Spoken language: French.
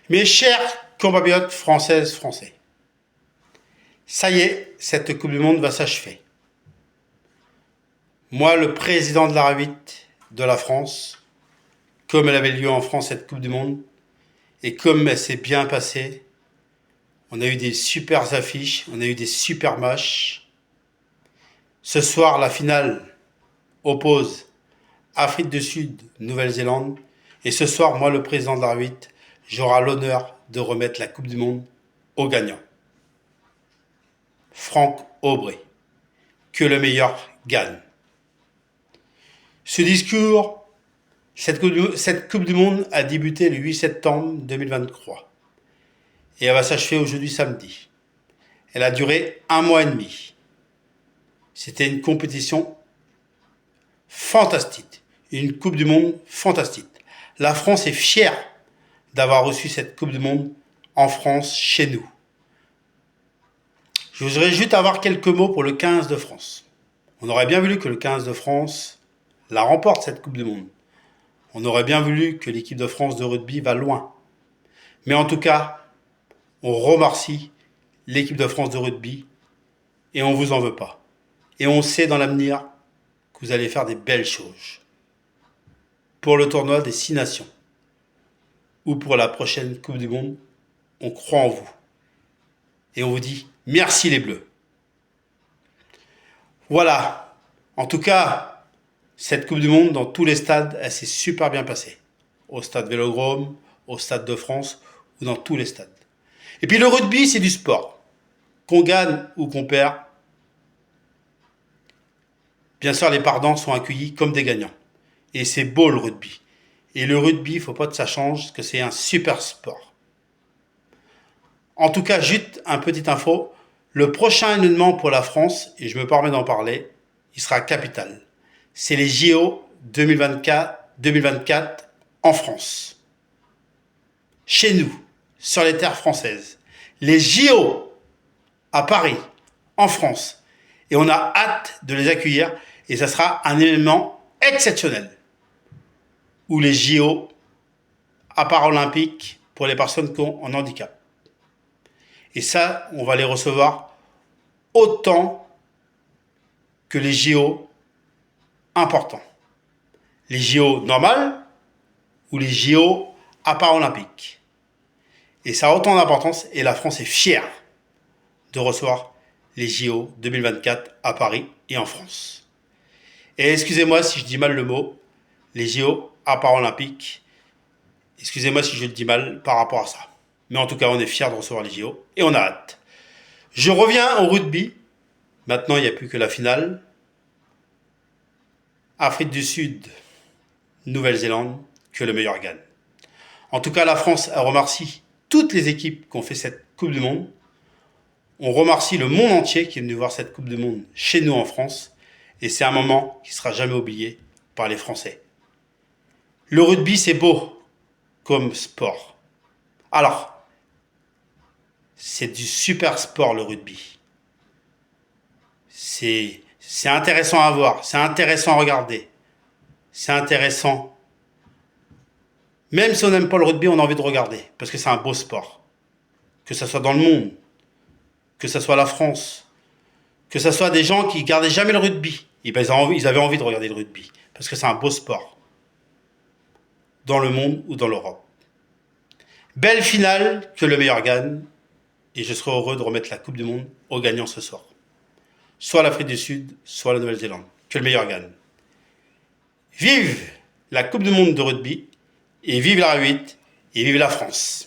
Mes chers compatriotes françaises, français, ça y est, cette Coupe du Monde va s'achever. Moi, le président de la République de la France, comme elle avait lieu en France, cette Coupe du Monde, et comme elle s'est bien passée, on a eu des super affiches, on a eu des super matchs. Ce soir, la finale oppose Afrique du Sud, Nouvelle-Zélande. Et ce soir, moi, le président de la République, j'aurai l'honneur de remettre la Coupe du Monde au gagnant. Franck Aubrey. Que le meilleur gagne. Ce discours, cette coupe du Monde a débuté le 8 septembre 2023. Et elle va s'achever aujourd'hui samedi. Elle a duré 1 mois et demi. C'était une compétition fantastique. Une Coupe du Monde fantastique. La France est fière d'avoir reçu cette Coupe du Monde en France, chez nous. Je voudrais juste avoir quelques mots pour le 15 de France. On aurait bien voulu que le 15 de France la remporte, cette Coupe du Monde. On aurait bien voulu que l'équipe de France de rugby va loin. Mais en tout cas, on remercie l'équipe de France de rugby et on ne vous en veut pas. Et on sait dans l'avenir que vous allez faire des belles choses. Pour le tournoi des 6 nations ou pour la prochaine Coupe du Monde, on croit en vous. Et on vous dit merci les Bleus. Voilà. En tout cas, cette Coupe du Monde, dans tous les stades, elle s'est super bien passée. Au stade Vélodrome, au stade de France, ou dans tous les stades. Et puis le rugby, c'est du sport. Qu'on gagne ou qu'on perd, bien sûr, les perdants sont accueillis comme des gagnants. Et c'est beau le rugby. Et le rugby, il ne faut pas que ça change, parce que c'est un super sport. En tout cas, juste un petit info. Le prochain événement pour la France, et je me permets d'en parler, il sera capital. C'est les JO 2024 en France. Chez nous, sur les terres françaises. Les JO à Paris, en France. Et on a hâte de les accueillir. Et ça sera un événement exceptionnel. Où les JO à Paralympique pour les personnes qui ont un handicap. Et ça, on va les recevoir autant que les JO importants. Les JO normales ou les JO à Paralympique. Et ça a autant d'importance et la France est fière de recevoir les JO 2024 à Paris et en France. Et excusez-moi si je dis mal le mot, les JO à Paralympique. Excusez-moi si je le dis mal par rapport à ça. Mais en tout cas, on est fiers de recevoir les JO et on a hâte. Je reviens au rugby. Maintenant, il n'y a plus que la finale. Afrique du Sud, Nouvelle-Zélande, que le meilleur gagne. En tout cas, la France a remercié toutes les équipes qui ont fait cette Coupe du Monde. On remercie le monde entier qui est venu voir cette Coupe du Monde chez nous en France. Et c'est un moment qui ne sera jamais oublié par les Français. Le rugby, c'est beau comme sport. Alors, c'est du super sport le rugby. C'est intéressant à voir, c'est intéressant à regarder. C'est intéressant. Même si on n'aime pas le rugby, on a envie de regarder. Parce que c'est un beau sport. Que ce soit dans le monde, que ce soit la France, que ce soit des gens qui ne gardaient jamais le rugby. Et ben, ils avaient envie de regarder le rugby. Parce que c'est un beau sport. Dans le monde ou dans l'Europe. Belle finale, que le meilleur gagne. Et je serai heureux de remettre la Coupe du Monde aux gagnants ce soir. Soit l'Afrique du Sud, soit la Nouvelle-Zélande. Que le meilleur gagne. Vive la Coupe du Monde de rugby, et vive la République, et vive la France.